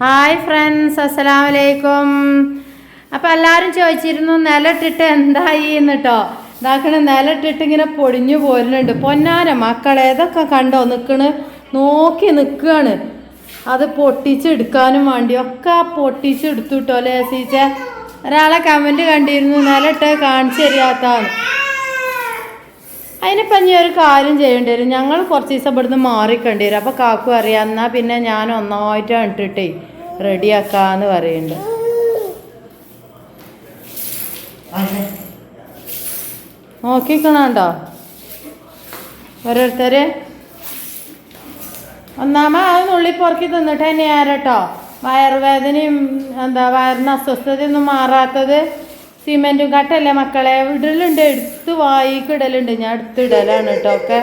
Hi friends, അസ്സലാമലൈക്കും. അപ്പോൾ എല്ലാവരും ചോദിച്ചിരുന്നു നിലട്ടിട്ട് എന്തായി എന്നിട്ടോ. ഇതാക്കണ നിലട്ടിട്ട് ഇങ്ങനെ പൊടിഞ്ഞു പോരുന്നുണ്ട്. പൊന്നാര മക്കളെ ഇതൊക്കെ കണ്ടോ നോക്കി നിൽക്കുകയാണ്. അത് പൊട്ടിച്ചെടുക്കാനും വേണ്ടി ഒക്കെ പൊട്ടിച്ചെടുത്തു കേട്ടോ. ലേസീച്ച ഒരാളെ കമൻറ്റ് കണ്ടിരുന്നു നിലട്ട് കാണിച്ചു തരാത്താന്ന്. അതിനിപ്പം ഇനി ഒരു കാര്യം ചെയ്യേണ്ടി വരും. ഞങ്ങൾ കുറച്ച് ദിവസം ഇവിടുന്ന് മാറിക്കേണ്ടി വരും. അപ്പോൾ കാക്കു അറിയാം എന്നാൽ പിന്നെ ഞാൻ ഒന്നായിട്ട് ഇട്ടിട്ടേ റെഡിയാക്കാന്ന് പറയുന്നുണ്ട്. നോക്കിക്കണോ ഓരോരുത്തർ അത് നുള്ളി പൊറുക്കി തിന്നിട്ട് തന്നെയാണ് കേട്ടോ. വയറുവേദനയും വയറിന് അസ്വസ്ഥതയൊന്നും മാറാത്തത് സിമെൻറ്റും കട്ടല്ലേ മക്കളെ. ഇടലുണ്ട്, എടുത്ത് വായിക്കിടലുണ്ട്. ഞാൻ എടുത്തിടലാണ് കേട്ടോ ഒക്കെ.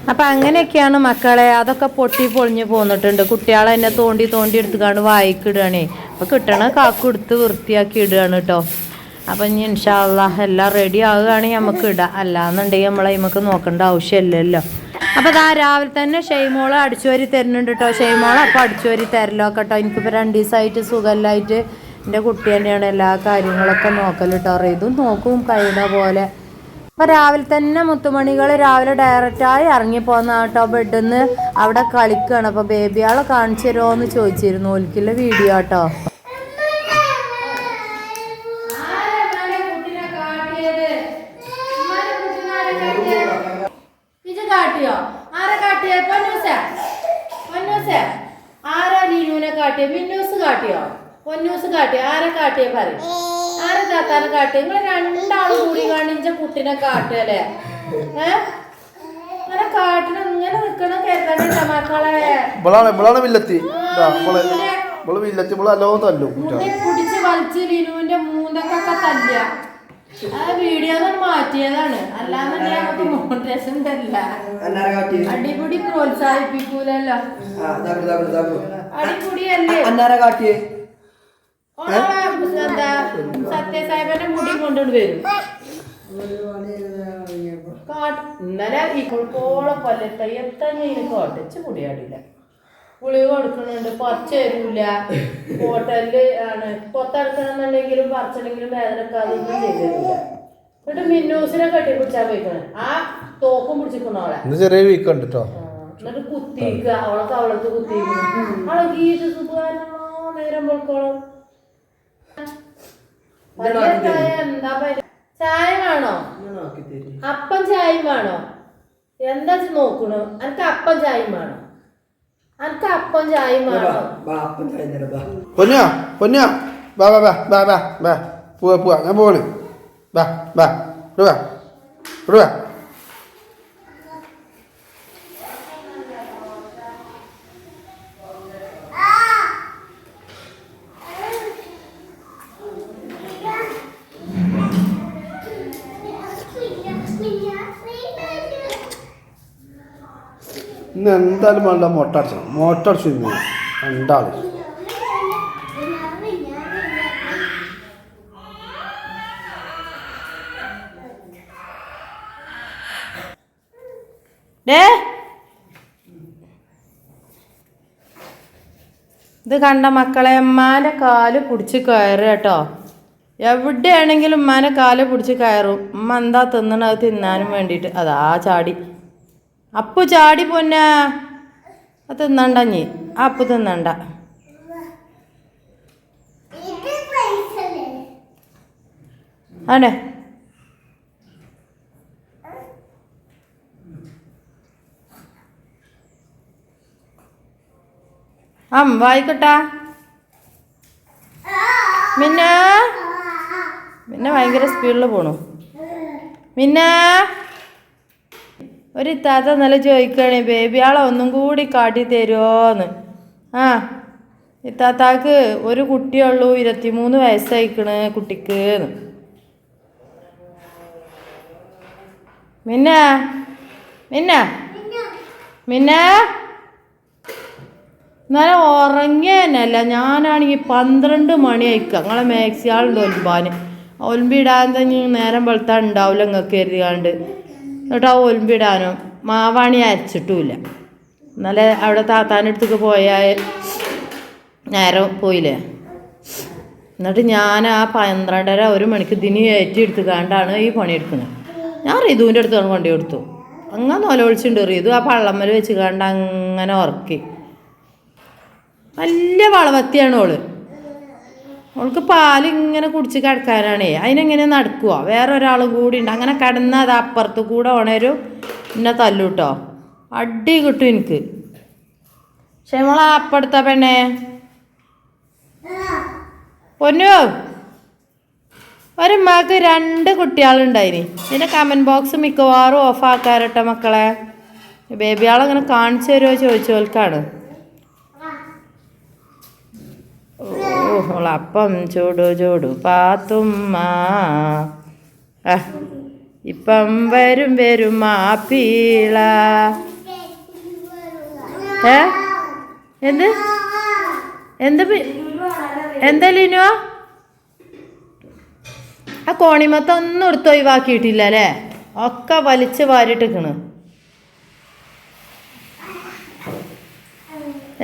അപ്പം അങ്ങനെയൊക്കെയാണ് മക്കളെ. അതൊക്കെ പൊട്ടി പൊളിഞ്ഞ് പോന്നിട്ടുണ്ട്. കുട്ടികളെ എന്നെ തോണ്ടി എടുത്തുകൊണ്ട് വായിക്കിടുകയാണേ. അപ്പോൾ കിട്ടണ കാക്കു എടുത്ത് വൃത്തിയാക്കി ഇടുകയാണ് കേട്ടോ. അപ്പം ഇനി ഇൻഷാ അല്ലാഹ് എല്ലാം റെഡി ആവുകയാണെങ്കിൽ നമുക്ക് ഇടാം. അല്ലാന്നുണ്ടെങ്കിൽ നമ്മളെ നമുക്ക് നോക്കേണ്ട ആവശ്യമില്ലല്ലോ. അപ്പോൾ അതാ രാവിലെ തന്നെ ഷെയ്മോള് അടിച്ചുവരി തരുന്നുണ്ട് കേട്ടോ. ഷെയ്മോള് അപ്പോൾ അടിച്ചുവരി തരലോ കേട്ടോ. എനിക്കിപ്പോൾ 2 ദിവസമായിട്ട് സുഖമില്ലായിട്ട് എൻ്റെ കുട്ടി തന്നെയാണ് എല്ലാ കാര്യങ്ങളൊക്കെ നോക്കൽ കേട്ടോ. ഇതും നോക്കും കഴിയുന്ന പോലെ. അപ്പോൾ രാവിലെ തന്നെ മുത്തുമണികൾ രാവിലെ ഡയറക്റ്റായി ഇറങ്ങിപ്പോന്ന കേട്ടോ. ബെഡിൽ നിന്ന് അവിടെ കളിക്കുകയാണ്. അപ്പോൾ ബേബിയാളെ കാണിച്ചു തരുമോ എന്ന് ചോദിച്ചിരുന്നു. ഒരിക്കലും വീഡിയോ കേട്ടോ. കാട്ടിയോ ആരെ കാട്ടിയ ആരാ ലീനുവിനെ കാട്ടിയ? മിന്നൂസ് കാട്ടിയോ? പൊന്നൂസ് കാട്ടിയോ? ആരെ കാട്ടിയ പറയും? ആരെ താത്താനെ കാട്ടിയ? നിങ്ങൾ രണ്ടാളും കൂടി കാണിച്ച കുട്ടിനെ കാട്ടല്ലേ? അങ്ങനെ കാട്ടിന ഇങ്ങനെ നിക്കണം കേൾക്കണ്ട മക്കളെ. പിടിച്ച് വലിച്ച് ലീനുവിന്റെ മൂന്നൊക്കെ തല്ല. ആ വീഡിയോ മാറ്റിയതാണ്. അല്ലാന്നുണ്ടെങ്കിൽ നമുക്ക് മോട്ടിവേഷൻ തരില്ല. അടിപൊളി പ്രോത്സാഹിപ്പിക്കൂലല്ലോ. അടിപൊളിയല്ലേ സത്യസായിബന്റെ മുടി കൊണ്ടുകൊണ്ട് വരും. ഇന്നലെ ഈ കോളം കൊല്ലത്തെ എത്തന്നെ കോട്ടച്ച് മുടിയാടില്ല. ഗുളിക കൊടുക്കുന്നുണ്ട്. പറിച്ച് തരൂല. ഹോട്ടലില് ആണ് പൊത്തടക്കണമെന്നുണ്ടെങ്കിലും പറിച്ചെങ്കിലും വേദനക്ക് അതൊന്നും ചെയ്ത് തരൂല. എന്നിട്ട് മിന്നൂസിനെ കെട്ടിപ്പിടിച്ചാൽ പോയിക്കണേ. ആ തോക്കും പിടിച്ചിക്കണോളെ ചെറിയ വീക്ക് ഉണ്ട് കേട്ടോ. എന്നിട്ട് കുത്തിക്കുക. അവളൊക്കെ അവളത്ത് കുത്തിയിരിക്കുന്നു. അവളെ ഗീത് സുഖാനോ നേരം പോയിക്കോളും. എന്താ ചായ വേണോ? അപ്പം ചായയും വേണോ? എന്താ നോക്കണു? എനിക്ക് അപ്പം ചായയും വേണോ? എനിക്ക് അപ്പം ചായയും വേണോ? പോവാ ഞാൻ പോവാണ്. ഇന്ന് എന്തായാലും വേണ്ട മോട്ടടിച്ചു രണ്ടാള്. ഇത് കണ്ട മക്കളെ, ഉമ്മാൻ്റെ കാല് പിടിച്ച് കയറുക കേട്ടോ. എവിടെയാണെങ്കിലും ഉമ്മാൻ്റെ കാല് പിടിച്ച് കയറും. ഉമ്മ എന്താ തിന്നണത് തിന്നാനും വേണ്ടിയിട്ട്. അതാ ചാടി അപ്പു ചാടി പൊന്നാ. അത് തിന്നണ്ട ഞീ. അപ്പു തിന്നണ്ട. ആണേ വായിക്കട്ടാ. പിന്നെ ഭയങ്കര സ്പീഡിൽ പോണു. ഒരു ഇത്താത്ത നല്ല ചോദിക്കണേ ബേബിയാളെ ഒന്നും കൂടി കാട്ടി തരുമോന്ന്. ഇത്താത്താക്ക് ഒരു കുട്ടിയുള്ളൂ, 23 വയസ്സായിക്കണ് കുട്ടിക്ക്. എന്നാലും ഉറങ്ങിയ തന്നെയല്ല. ഞാനാണെങ്കിൽ 12 മണി അയക്കുക. നിങ്ങളെ മാക്സിയാളുണ്ട് ഒൽമ്പാന്. ഒൽമ്പിടാൻ തന്നെ നേരം വെളുത്താൻ ഉണ്ടാവില്ല നിങ്ങൾക്ക് കരുതിയാണ്ട്. എന്നിട്ട് ആ ഒൽമ്പിടാനോ മാവാണി അരച്ചിട്ടുമില്ല. ഇന്നലെ അവിടെ താത്താൻ്റെ അടുത്തേക്ക് പോയാൽ നേരം പോയില്ലേ. എന്നിട്ട് ഞാൻ ആ 12:30 1 മണിക്ക് ഇതിന് ഏറ്റെടുത്ത് കണ്ടാണ് ഈ പണിയെടുക്കുന്നത്. ഞാൻ റിതുവിൻ്റെ അടുത്താണ് കൊണ്ടു കൊടുത്തു. അങ്ങനെ ഒലൊളിച്ചുണ്ട് റിതു ആ പള്ളമ്മൽ വെച്ച് കണ്ട് അങ്ങനെ ഉറക്കി. വലിയ വളവത്തിയാണ് അവൾക്ക് പാലിങ്ങനെ കുടിച്ച് കിടക്കാനാണേ. അതിനെങ്ങനെ നടക്കുക, വേറെ ഒരാളും കൂടി ഉണ്ട്. അങ്ങനെ കിടന്നാൽ അത് അപ്പുറത്ത് കൂടെ ഉണരും, എന്നെ തല്ലൂട്ടോ, അടി കിട്ടും എനിക്ക്. പക്ഷെ നമ്മളെ അപ്പടുത്ത പെണ്ണേ പൊന്നു ഒരുമ്മക്ക് 2 കുട്ടികളുണ്ടായിനി. ഇതിൻ്റെ കമൻറ്റ് ബോക്സ് മിക്കവാറും ഓഫാക്കാരട്ടെ മക്കളെ. ബേബിയാളങ്ങനെ കാണിച്ചു തരുമോ ചോദിച്ചോൽക്കാണ്. അപ്പം ചൂടു ചൂടു പാത്തുമ്മ ഇപ്പം വരും മാപ്പീള. എന്ത് എന്താ ലിനോ? ആ കോണിമത്തൊന്നും എടുത്ത് ഒഴിവാക്കിയിട്ടില്ല അല്ലേ? ഒക്കെ വലിച്ച് വാരിട്ടിക്കണ്.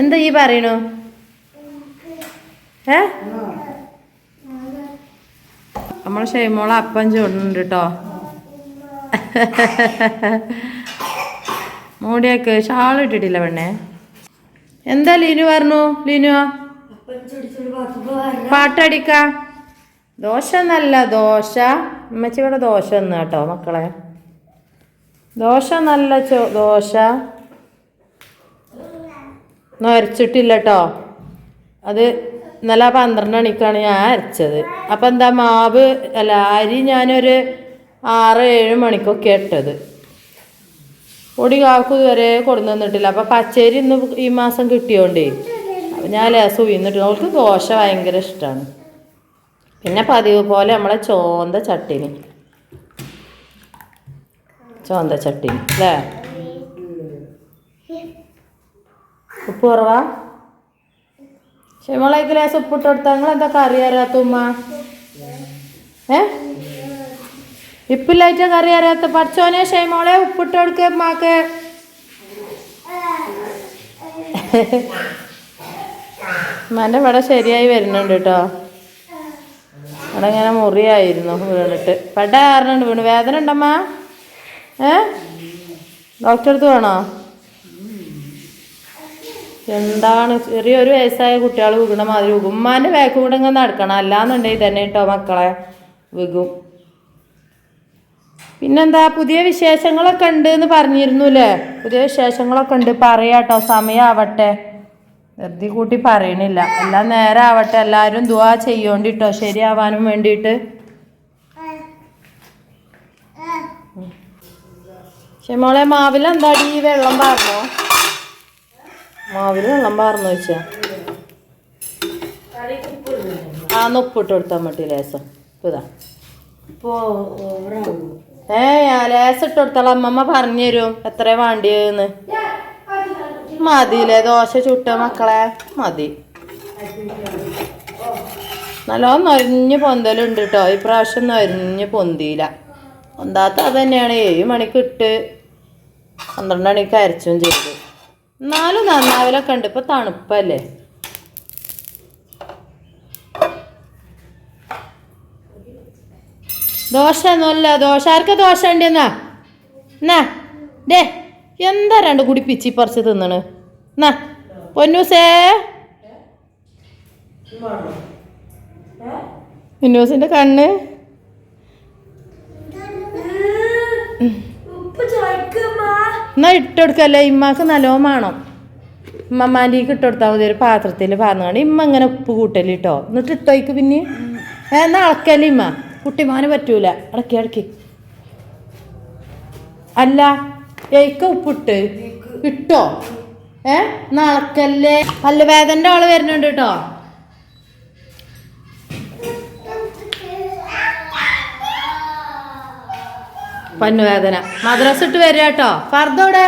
എന്താ ഈ പറയണു? നമ്മളെ ഷെയ്മോളെ അപ്പം ചൂടുന്നുണ്ട് കേട്ടോ. മൂടിയൊക്കെ ഷാൾ ഇട്ടിട്ടില്ല പെണ്ണേ. എന്താ ലീനു പറഞ്ഞു? ലീനു പാട്ടടിക്ക. ദോശ നല്ല ദോശ. അമ്മച്ചി ഇവിടെ ദോശ തന്നു കേട്ടോ മക്കളെ. ദോശ നല്ല ദോശ അരച്ചിട്ടില്ല കേട്ടോ. അത് ഇന്നലെ 12 മണിക്കാണ് ഞാൻ അരച്ചത്. അപ്പം എന്താ മാവ് അല്ല അരി ഞാനൊരു 6-7 മണിക്കൊക്കെ ഇട്ടത്. പൊടി കാക്കും ഇതുവരെ കൊടുന്നു തന്നിട്ടില്ല. അപ്പം പച്ചരി ഇന്ന് ഈ മാസം കിട്ടിയോണ്ടേ അപ്പം ഞാൻ ലേസം ഉയർന്നിട്ട്. അവൾക്ക് ദോശ ഭയങ്കര ഇഷ്ടമാണ്. പിന്നെ പതിവ് പോലെ നമ്മളെ ചോന്ത ചട്ടിനി അല്ലേ? ഉപ്പ് കുറവാ? ഷെയ്മോളേക്ക് ലേസം ഉപ്പിട്ട് കൊടുത്താൽ നിങ്ങൾ എന്താ കറി അറിയാത്ത ഉമ്മ? ഇപ്പില്ലായിട്ട് കറി അറിയാത്ത പഠിച്ചോനെ. ഷെയ്മോളെ ഉപ്പിട്ട് കൊടുക്കുക ഉമ്മാക്ക്. ഉമ്മാൻ്റെ ഇവിടെ ശരിയായി വരുന്നുണ്ട് കേട്ടോ. അവിടെ ഇങ്ങനെ മുറിയായിരുന്നു വീണിട്ട്. പെട്ട കാരണമുണ്ട് വീണ്. വേദന ഉണ്ടമ്മ? ഡോക്ടറെ അടുത്ത് വേണോ? എന്താണ് ചെറിയൊരു വയസ്സായ കുട്ടികൾ വികണ മാതിരി വികും. ഉമ്മാൻ്റെ ബാക്ക് കൂടെ ഇങ്ങനെ നടക്കണം, അല്ലാന്നുണ്ടെങ്കിൽ തന്നെ കേട്ടോ മക്കളെ വികും. പിന്നെന്താ പുതിയ വിശേഷങ്ങളൊക്കെ ഉണ്ട് എന്ന് പറഞ്ഞിരുന്നു അല്ലേ? പുതിയ വിശേഷങ്ങളൊക്കെ ഉണ്ട്, പറയാട്ടോ. സമയമാവട്ടെ, വെറുതെ കൂട്ടി പറയണില്ല. എല്ലാം നേരെ ആവട്ടെ. എല്ലാവരും ദുആ ചെയ്യോണ്ടിട്ടോ ശരിയാവാനും വേണ്ടിയിട്ട്. പക്ഷെ മോളെ മാവിലെന്താടി വെള്ളം പാർന്നോ? മാവിൽ വെള്ളം പാർന്നു വെച്ചാ ഉപ്പിട്ട് കൊടുത്താൽ മതി ലേസം. ഇതാ ലേസം ഇട്ട് കൊടുത്താൽ അമ്മമ്മ പറഞ്ഞു തരും എത്ര വേണ്ടിയെന്ന്. മതിയില്ലേ ദോശ ചുട്ട മക്കളെ? മതി. നല്ലോണം നൊരിഞ്ഞ് പൊന്തലുണ്ട് കേട്ടോ. ഈ പ്രാവശ്യം നൊരിഞ്ഞ് പൊന്തിയില്ല. പൊന്താത്ത അത് തന്നെയാണ്. 7 മണിക്ക് ഇട്ട് 12 മണിക്ക് അരച്ചും ചെയ്തു. എന്നാലും നന്നാവലൊക്കെ ഉണ്ട്. ഇപ്പം തണുപ്പല്ലേ. ദോശ ഒന്നുമല്ല. ദോശ ആർക്കാ ദോശ ഉണ്ട്? എന്നാ ഡേ എന്താ 2 കൂടി പിച്ചി പറിച്ച് തിന്നണ്? എന്നാ പൊന്നൂസേ. പൊന്നൂസിൻ്റെ കണ്ണ് എന്നാ ഇട്ടുകൊടുക്കല്ലേ. ഇമ്മക്ക് നല്ലോണം വേണം. ഉമ്മമാൻ്റെക്ക് ഇട്ടുകൊടുത്താൽ മതി. ഒരു പാത്രത്തിൽ പാർന്നാണ് ഇമ്മ ഇങ്ങനെ ഉപ്പ് കൂട്ടലിട്ടോ. എന്നിട്ട് ഇട്ടോയ്ക്ക് പിന്നെ എന്നാ അളക്കല്ലേ ഇമ്മ. കുട്ടിമാന് പറ്റൂല. ഇടയ്ക്ക് അല്ല ഏക്ക ഉപ്പിട്ട് ഇട്ടോ. നടക്കല്ലേ. പല്ല് വേദൻ്റെ ആള് വരുന്നുണ്ട് കേട്ടോ. പന്നുവേദന മദ്രസ ഇട്ട് വരിക കേട്ടോ. ഫർദോടെ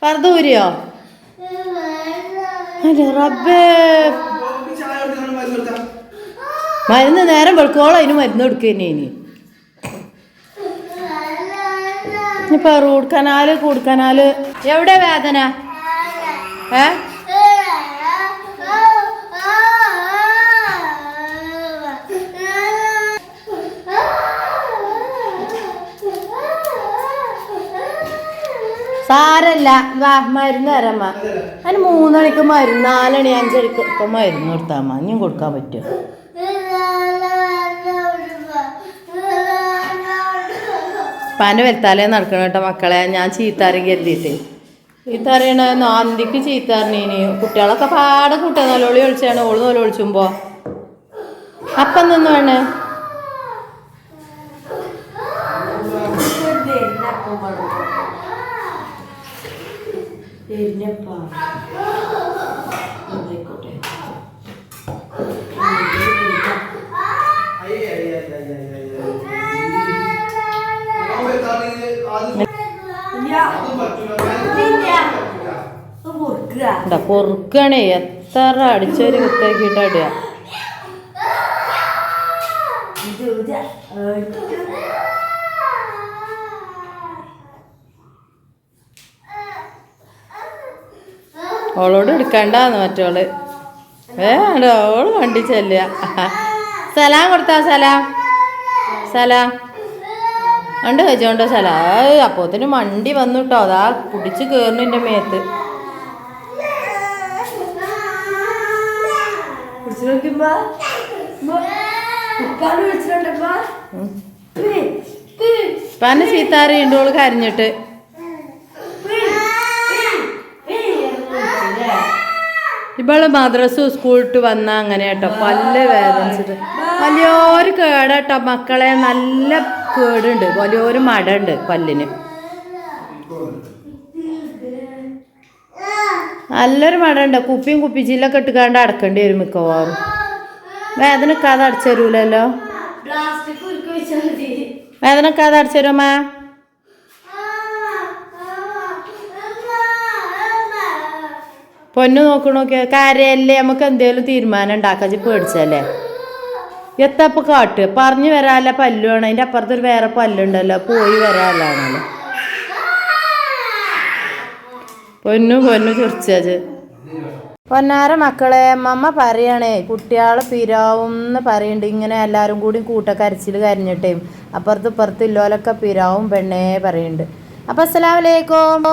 ഫർദ ഊരിയോ? റബ്ബേ മരുന്ന് നേരം വെളുക്കോളം അതിന് മരുന്ന് കൊടുക്കുക തന്നെ. ഇനി ഇപ്പൊ റൂട്ട് കനാല് കൂട്കനാല് എവിടെ വേദന ഏ സാരല്ല വാ മരുന്ന് തരമ്മ അതിന് 3 മണിക്ക് മരുന്ന് 4 മണി 5 മണിക്ക് ഇപ്പൊ മരുന്ന് കൊടുത്താമ്മ ഇനിയും കൊടുക്കാൻ പറ്റുമോ പന വലുത്താലേ നടക്കണം കേട്ടോ മക്കളെ ഞാൻ ചീത്താറി കരുതിയിട്ട് ചീത്തറിയണ നാന്തിക്ക് ചീത്തറിഞ്ഞീനി കുട്ടികളൊക്കെ പാടെ കൂട്ടാ നല്ലോളി ഒളിച്ചാണ് ഓള് നല്ലോളി ഒളിച്ചുമ്പോ അപ്പം നിന്ന് വേണേ പൊറുക്കണേ എത്ര അടിച്ചൊരു കുത്താക്കിയിട്ട് അടിയാ ഓളോട് എടുക്കണ്ടാന്ന് മറ്റോള് ഓള് വണ്ടി ചെല്ലുക സലാം കൊടുത്താ സലാം ഉണ്ട് കഴിച്ചോണ്ടോ അപ്പോത്തിന് മണ്ടി വന്നു കേട്ടോ അതാ കുടിച്ച് കേറുന്നു എൻ്റെ മേത്ത് പന ചീത്താറിയുണ്ട് ഓള് കരഞ്ഞിട്ട് ഇവള് മദ്രസ സ്കൂളിട്ട് വന്നാ അങ്ങനെ കേട്ടോ പല്ല് വേദനിച്ചിട്ട് വലിയൊരു കേടാട്ടോ മക്കളെ നല്ല കേടുണ്ട് വലിയൊരു മടണ്ട് പല്ലിന് നല്ലൊരു മടണ്ട് കുപ്പിയും കുപ്പിച്ചില്ലൊക്കെ ഇട്ടുകാണ്ട് അടക്കേണ്ടി വരും മിക്കവാറും വേദനക്കാതെ അടച്ചു തരൂലല്ലോ വേദനക്കാതെ അടച്ചു തരുമ്മ പൊന്നു നോക്കണോക്കിയ കാര്യല്ലേ നമുക്ക് എന്തേലും തീരുമാനം ഉണ്ടാക്കാച്ച് പേടിച്ചല്ലേ എത്തപ്പോൾ കാട്ട് പറഞ്ഞു വരാല്ല പല്ലുമാണ് അതിൻ്റെ അപ്പുറത്തൊരു വേറെ പല്ലുണ്ടല്ലോ പോയി വരാല്ലാണല്ലോ പൊന്നു ചിരിച്ചത് പൊന്നാര മക്കളെ അമ്മ പറയണേ കുട്ടികൾ പിരാവും എന്ന് പറയുന്നുണ്ട് ഇങ്ങനെ എല്ലാവരും കൂടി കൂട്ടക്കരച്ചിൽ കരഞ്ഞിട്ടേ അപ്പുറത്ത് ഇപ്പുറത്ത് ഇല്ലോലൊക്കെ പിരാവും പെണ്ണേ പറയുന്നുണ്ട് അപ്പം അസ്സലാമു അലൈക്കും